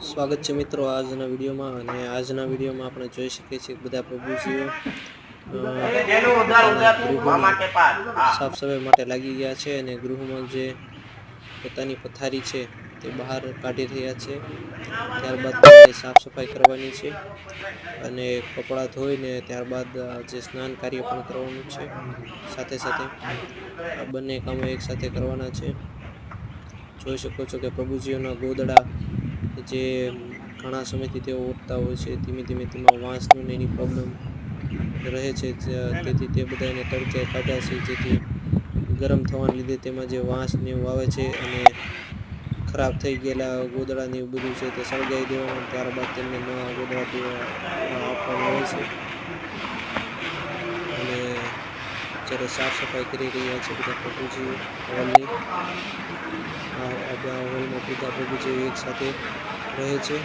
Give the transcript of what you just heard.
સ્વાગત છે મિત્રો આજના વિડીયોમાં અને આજના વિડીયોમાં આપણે જોઈ શકીએ છીએ બધા પ્રભુજીઓ સાફ સફાઈ માટે લાગી ગયા છે અને ગૃહમાં જે પોતાની પથારી છે તે બહાર કાઢી રહ્યા છે। ત્યારબાદ તેની સાફ સફાઈ કરવાની છે અને કપડાં ધોઈને ત્યારબાદ જે સ્નાન કાર્ય પણ કરવાનું છે। સાથે સાથે આ બંને કામો એકસાથે કરવાના છે। જોઈ શકો છો કે પ્રભુજીઓના ગોદડા જે ઘણા સમયથી તેઓ ઉઠતા હોય છે, ધીમે ધીમે તેમાં વાંસનું એની પ્રોબ્લેમ રહે છે, તેથી તે બધા એને તડકે કાઢ્યા છે, જેથી ગરમ થવાને લીધે તેમાં જે વાંસ ને એવું આવે છે અને ખરાબ થઈ ગયેલા ગોદડા ને એવું બધું છે તે સળગાવી દેવાનું, ત્યારબાદ તેમને નવા ગોદડા આપવામાં આવે છે। અને જ્યારે સાફ સફાઈ કરી રહ્યા છે બધા પ્રભુજી હોલની, આ હોલમાં બધા પ્રભુજીઓ એક સાથે રહે છે।